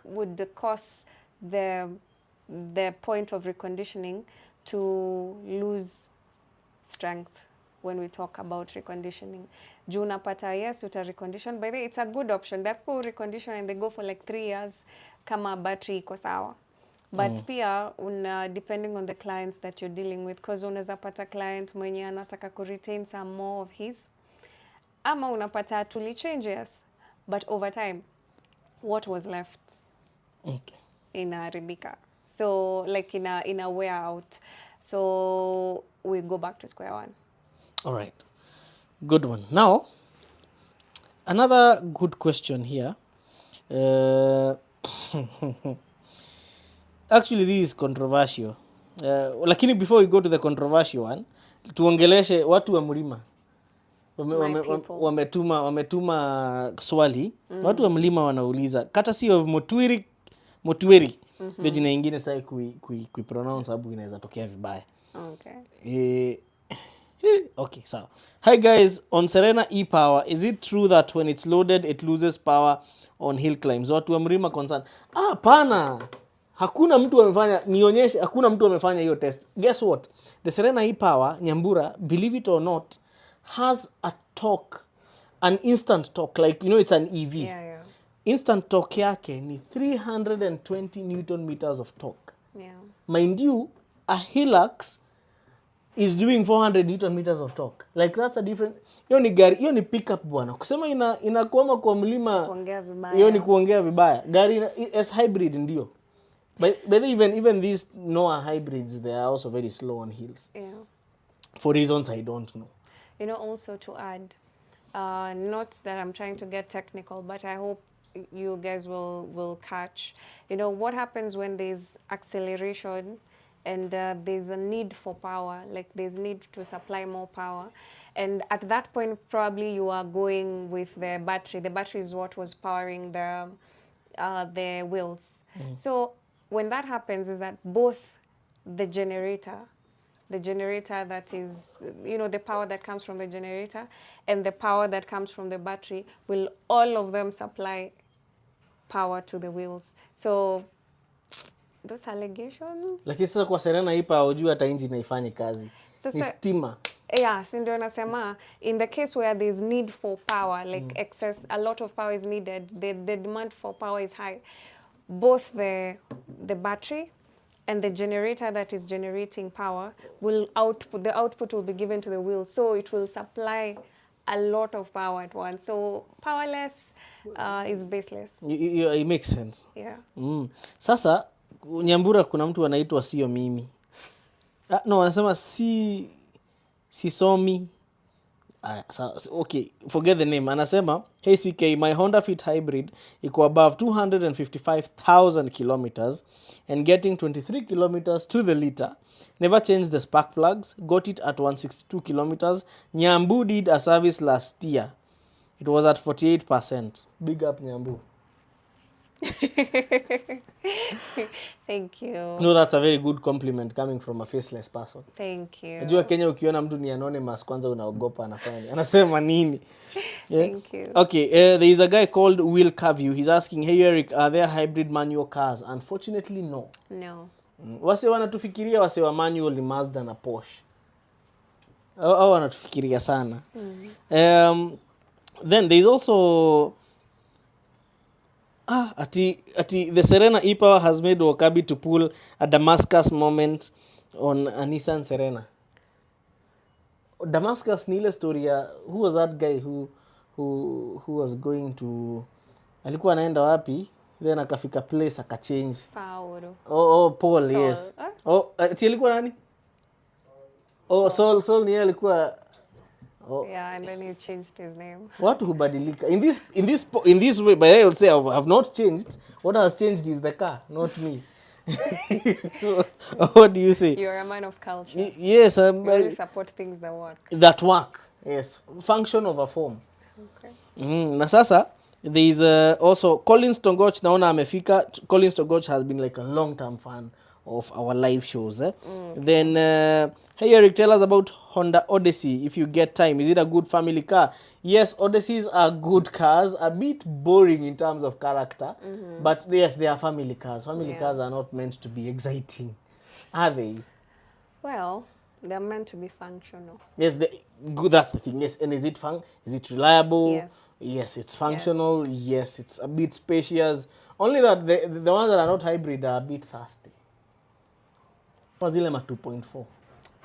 would cause the point of reconditioning to lose strength when we talk about reconditioning. Juu unapata, yes, uta recondition. By the way, it's a good option. They people recondition and they go for like 3 years kama battery iko sawa. But pia, depending on the clients that you're dealing with, because unaweza pata client mwenye anataka ku retain some more of his, ama unapata tuli changes, but over time, what was left inaharibika. So like in a wear out. So we go back to square one. All right. Good one. Now, another good question here. Actually, this is controversial. Lakini before we go to the controversial one, tuongeleshe watu wa mlima. Wametuma swali. Watu wa mlima wanauliza, courtesy of Motwiri. Ndio jina ingine sasa kuipronounce sababu inaweza tokea vibaya. Okay. Okay, so hi guys, on Serena E-power, is it true that when it's loaded it loses power on hill climbs? Watu wa mlima concern. Hapana. Hakuna mtu amefanya, nionyeshe, hakuna mtu amefanya hiyo test. Guess what? The Serena E-power, Nyambura, believe it or not, has a torque, an instant torque, like, you know, it's an EV. Yeah. Instant torque yake ni 320 Newton meters of torque. Yeah. Mind you, a Hilux is doing 400 Newton meters of torque. Like, that's a different... Hiyo ni gari, hiyo ni pickup bwana. Kusema inakwama kwa mlima, kuongea vibaya. Hiyo ni kuongea vibaya. Gari as hybrid ndio. But even these Noah hybrids, they are also very slow on hills. Yeah. For reasons I don't know. You know, also to add, not that I'm trying to get technical, but I hope you guys will catch. You know, what happens when there's acceleration and there's a need for power, like there's need to supply more power. And at that point, probably you are going with the battery. The battery is what was powering the wheels. So when that happens is that both the generator that is, you know, the power that comes from the generator and the power that comes from the battery, will all of them supply power to the wheels. So those allegations. Lakini sasa kwa Serena E-power hujua hata engine haifanyi kazi. Ni stima. Yeah, si ndio nasema, in the case where there's need for power, like excess, a lot of power is needed, the demand for power is high. Both the battery and the generator that is generating power will output, the output will be given to the wheel, so it will supply a lot of power at once. So powerless is baseless. It makes sense. Yeah. Sasa Nyambura kuna mtu anaitwa sio mimi. No, anasema sisomi. Okay, forget the name. Anasema, hey CK, my Honda Fit Hybrid iko above 255,000 kilometers and getting 23 kilometers to the liter. Never changed the spark plugs. Got it at 162 kilometers. Nyambu did a service last year. It was at 48%. Big up Nyambu. Thank you. No, that's a very good compliment coming from a faceless person. Thank you. Najua Kenya ukiona mtu ni anonymous kwanza unaogopa anafanya. Anasema nini? Yeah? Thank you. Okay, there is a guy called Will Caview. He's asking, hey Eric, are there hybrid manual cars? Unfortunately, no. No. Wase wanatufikiria wase wa manual ni Mazda na Porsche. Au wanatufikiria sana. Then there is also the Serena E-power has made Wakabi to pull a Damascus moment on a Nissan Serena. Damascus ni ile story ya, who was that guy who was going to, alikuwa anaenda wapi, then akafika place akachange. Paul. Paul, yes. Ati alikuwa nani? Saul ni alikuwa. Yeah, and then he changed his name. Watu hubadilika. In this way, but I would say I have not changed. What has changed is the car, not me. What do you say? You're a man of culture. Yes, you really support things that work. That work, yes. Function over form. Okay. Na sasa, there is also Collins Tongoch, naona amefika. Collins Tongoch has been like a long-term fan of our live shows. Then, hey Eric, tell us about Honda Odyssey if you get time. Is it a good family car? Yes, Odysseys are good cars, a bit boring in terms of character, but yes, they are family cars. Family cars are not meant to be exciting, are they? Well, they're meant to be functional. Yes, good. That's the thing. Yes, and is it reliable? Yes. Yes, it's functional. Yes, it's a bit spacious. Only that the ones that are not hybrid are a bit thirsty. Zile 2.4.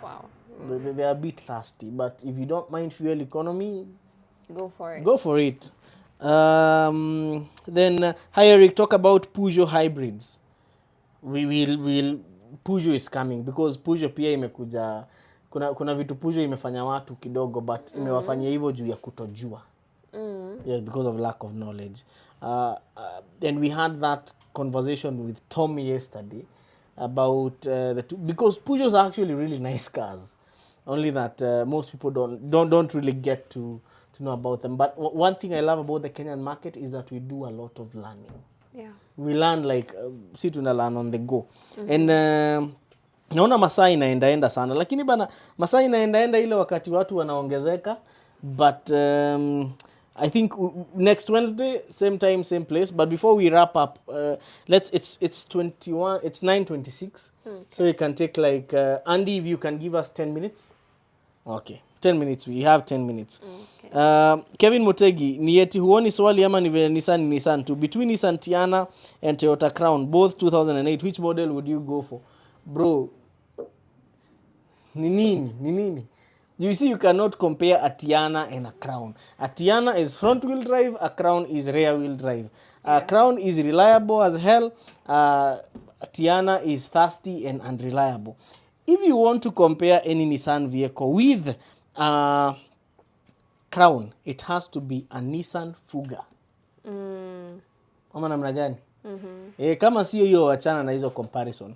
Wow. They are a bit thirsty, but if you don't mind fuel economy, go for it. Go for it. Then, hi Eric, talk about Peugeot hybrids. Peugeot is coming because Peugeot pia imekuja, kuna vitu Peugeot imefanya watu kidogo, but imewafanyia hivyo juu ya kutojua. Yeah, because of lack of knowledge. And we had that conversation with Tom yesterday about because Peugeots are actually really nice cars. Only that most people don't really get to know about them. But one thing I love about the Kenyan market is that we do a lot of learning. Yeah. We learn like tuna learn on the go. And naona masaa inaenda sana. Lakini bana masaa inaenda ile wakati watu wanaongezeka, but I think next Wednesday, same time, same place. But before we wrap up, it's 9:26. So you can take like Andy, if you can give us 10 minutes. Okay, 10 minutes. We have 10 minutes. Okay. Kevin Motegi, ni eti huoni swali ama ni Nissan tu. Between Nissan Tiana and Toyota Crown, both 2008, which model would you go for? Bro, ni nini? You see, you cannot compare a Tiana and a Crown. A Tiana is front-wheel drive, a Crown is rear-wheel drive. A Crown is reliable as hell, a Tiana is thirsty and unreliable. If you want to compare any Nissan vehicle with a Crown, it has to be a Nissan Fuga. Ama namna gani? Kama sio hiyo achana na hizo comparison.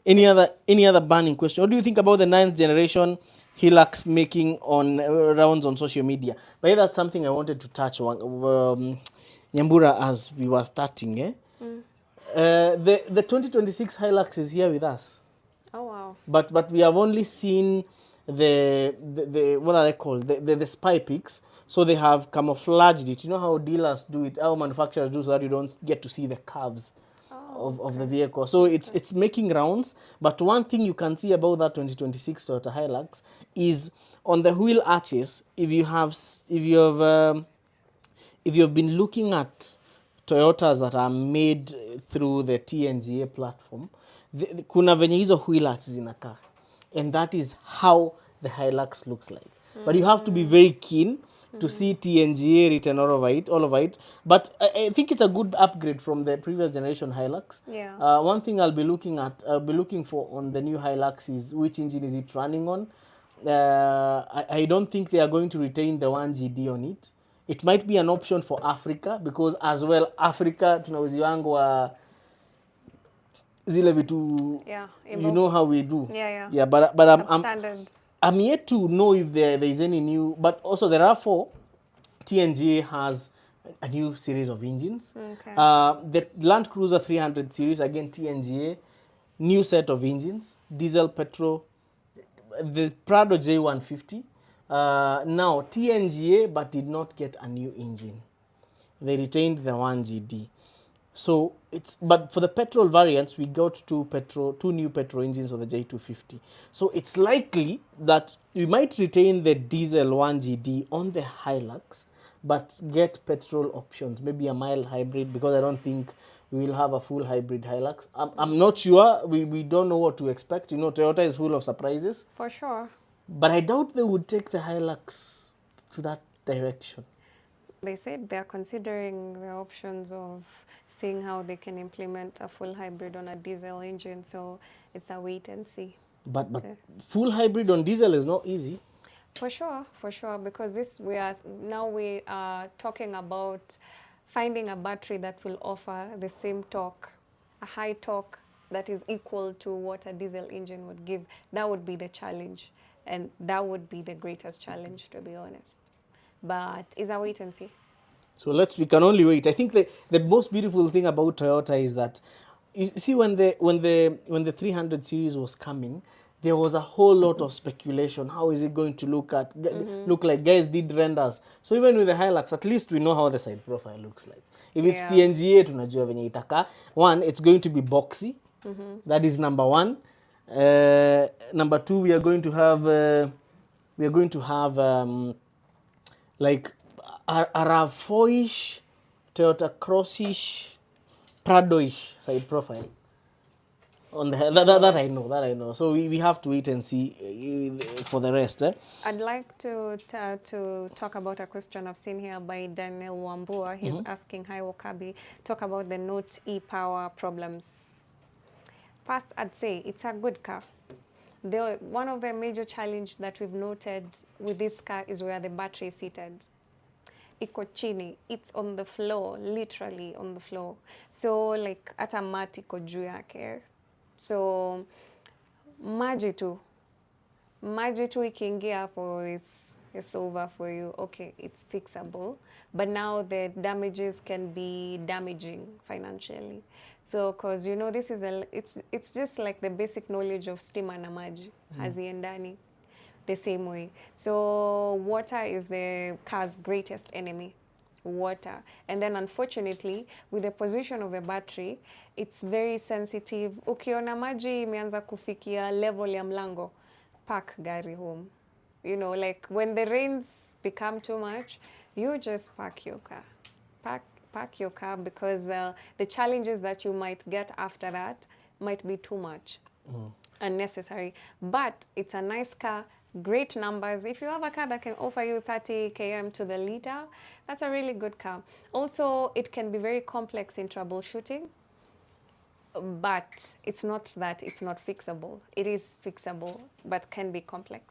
Any other burning question? What do you think about the 9th generation Hilux making on rounds on social media? But that's something I wanted to touch on, Nyambura, as we were starting. The 2026 Hilux is here with us. Oh wow! But we have only seen the what are they called? The spy pics. So they have camouflaged it. You know how dealers do it, how manufacturers do, so that you don't get to see the curves of the vehicle. So it's making rounds. But one thing you can see about that 2026 Toyota Hilux is on the wheel arches. If you've been looking at Toyotas that are made through the TNGA platform, kuna venye hizo wheel arches zinakaa, and that is how the Hilux looks like. But you have to be very keen to see TNGA written all over it. But I think it's a good upgrade from the previous generation Hilux. Yeah. One thing I'll be looking for on the new Hilux is which engine is it running on. I don't think they are going to retain the 1GD on it. It might be an option for Africa, because as well Africa tuna uzi wangu wa zile vitu, you know how we do. Yeah, but standards. I'm yet to know if there is any new, but also there are 4. TNGA has a new series of engines. Okay. The Land Cruiser 300 series, again TNGA, new set of engines, diesel, petrol. The Prado J150, now TNGA, but did not get a new engine. They retained the 1GD. So but for the petrol variants, we got two new petrol engines on the J250. So it's likely that we might retain the diesel 1GD on the Hilux, but get petrol options, maybe a mild hybrid, because I don't think we will have a full hybrid Hilux. I'm not sure. We don't know what to expect. You know, Toyota is full of surprises. For sure. But I doubt they would take the Hilux to that direction. They said they're considering the options of seeing how they can implement a full hybrid on a diesel engine. So it's a wait and see. But full hybrid on diesel is not easy. For sure, because we are talking about finding a battery that will offer the same torque, a high torque that is equal to what a diesel engine would give. That would be the challenge, and that would be the greatest challenge, to be honest. But it's a wait and see. So we can only wait. I think the most beautiful thing about Toyota is that, you see, when the 300 series was coming, there was a whole lot of speculation. How is it going to look like? Guys did renders. So even with the Hilux, at least we know how the side profile looks like. If it's TNGA, tunajua venye itaka. One, it's going to be boxy. That is number one. Number two, we are going to have like a RAV4-ish, Toyota Cross-ish, Prado-ish side profile. On that I know. So we have to wait and see for the rest. I'd like to talk about a question I've seen here by Daniel Nyambura. He's asking, hi Wakabi, talk about the Note E-power problems. First, I'd say it's a good car. One of the major challenges that we've noted with this car is where the battery is seated. Iko chini, it's on the floor, literally on the floor. So like ata mat iko juu yake. So maji tu ikiingia hapo, it's over for you. Okay, it's fixable, but now the damages can be damaging financially. So because you know this is it's just like the basic knowledge of stima na maji haziendani the same way. So water is the car's greatest enemy. Water. And then unfortunately, with the position of the battery, it's very sensitive. Ukiona maji imeanza kufikia level ya mlango, park gari home. You know, like when the rains become too much, you just park your car. Park your car, because the challenges that you might get after that might be too much, unnecessary. But it's a nice car. Great numbers. If you have a car that can offer you 30 km to the liter, that's a really good car. Also, it can be very complex in troubleshooting, but it's not that it's not fixable. It is fixable, but can be complex.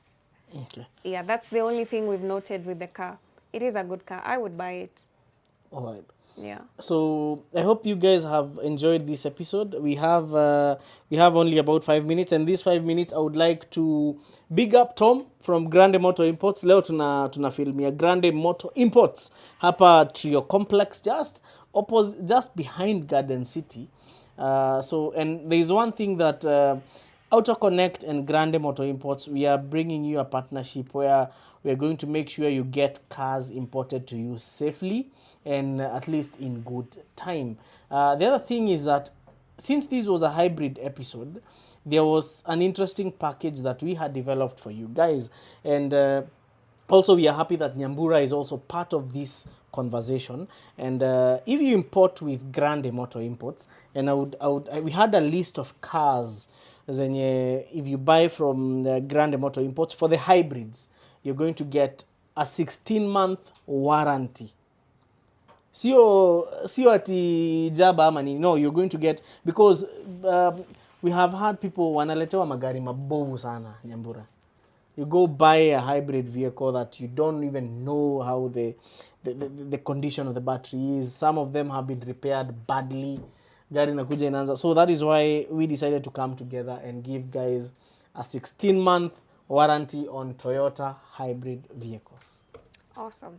Okay. Yeah, that's the only thing we've noted with the car. It is a good car. I would buy it. All right. Yeah. So I hope you guys have enjoyed this episode. We have only about 5 minutes, and these 5 minutes I would like to big up Tom from Grande Motor Imports. Leo tuna filmia Grande Motor Imports hapa Trio Complex, just behind Garden City. So, and there is one thing that Konnekt and Grande Motor Imports, we are bringing you a partnership where we are going to make sure you get cars imported to you safely and at least in good time. The other thing is that since this was a hybrid episode, there was an interesting package that we had developed for you guys. And also, we are happy that Nyambura is also part of this conversation. And if you import with Grande Motor Imports, and we had a list of cars, zenye if you buy from Grande Motor Imports for the hybrids, you're going to get a 16-month warranty. Sio ati jaba ama nini. No, you're going to get, because we have had people wanaletewa magari mabovu sana Nyambura. You go buy a hybrid vehicle that you don't even know how the condition of the battery is. Some of them have been repaired badly. Gari nakuja inaanza. So that is why we decided to come together and give guys a 16-month warranty on Toyota hybrid vehicles. Awesome.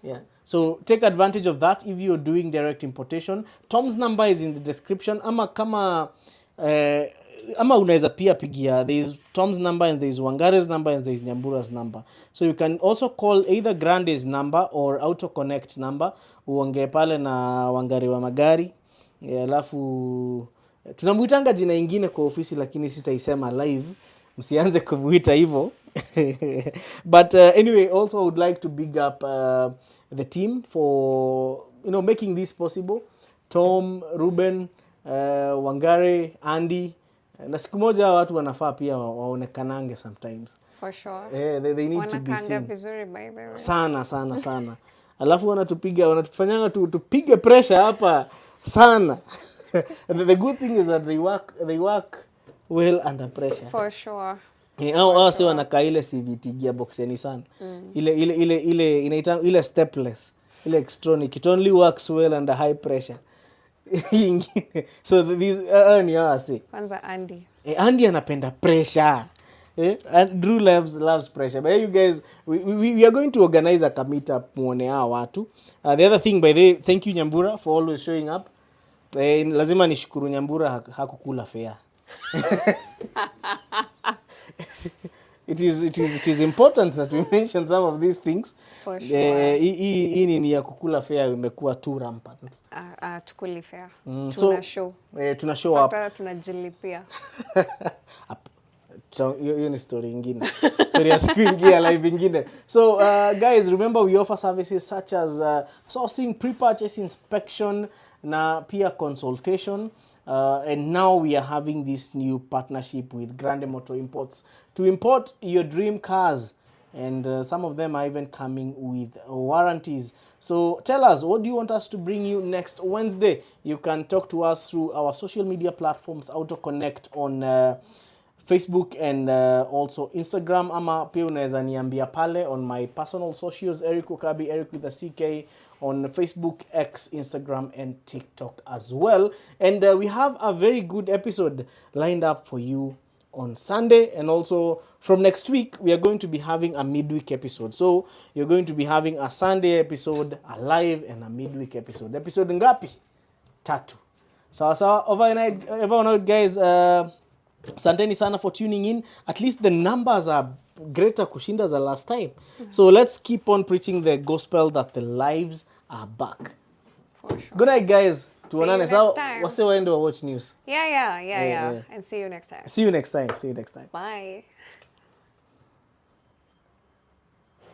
Yeah. So take advantage of that if you're doing direct importation. Tom's number is in the description. Ama unaweza pia pigia. There is Tom's number and there is Wangare's number and there is Nyambura's number. So you can also call either Grande's number or Konnekt number. Uongee pale na Wangare wa magari. Alafu tunamuitanga jina ingine kwa ofisi lakini sitaisema live. Msianze kumuita hivyo. But anyway, also I would like to big up the team for making this possible. Tom, Ruben, Wangare, Andy. Na siku moja watu wanafaa pia waonekanange sometimes. For sure. They need to be seen. Vizuri by the way. Sana. Alafu wanatufanyanga tupige pressure hapa sana. And the good thing is that they work well under pressure. For sure. Sio wanakaa ile CVT gearbox ya Nissan. Ile inaita ile stepless, ile electronic. It only works well under high pressure. So these ni hasi. Kwanza Andy. Andy anapenda pressure. And Drew loves pressure. But you guys, we are going to organize a meetup muone hawa watu. The other thing, by the way, thank you Nyambura for always showing up. Lazima nishukuru Nyambura hakukula fare. It is important that we mention some of these things. For sure. Hii ni ya kukula fare imekuwa too rampant. Tukuli fare. Tuna show up. Tunajilipia. Hiyo ni story ingine. Story ya siku ingine, live ingine. So guys, remember we offer services such as sourcing, pre-purchase inspection na pia consultation. And now we are having this new partnership with Grande Motor Imports to import your dream cars. And some of them are even coming with warranties. So tell us, what do you want us to bring you next Wednesday? You can talk to us through our social media platforms, Konnekt on Facebook and also Instagram. Ama pia unaweza niambia pale on my personal socials, Eric Okabi, Eric with a CK, on Facebook, X, Instagram, and TikTok as well. And we have a very good episode lined up for you on Sunday. And also from next week, we are going to be having a midweek episode. So you're going to be having a Sunday episode, a live, and a midweek episode. Episode ngapi? 3. Sawa. Over and out, guys. Asanteni sana for tuning in. At least the numbers are greater kushinda za last time. So let's keep on preaching the gospel that the lives are back. For sure. Good night, guys. Tuonane sawa. Wase waende wa watch news. Yeah. And see you next time. See you next time. Bye.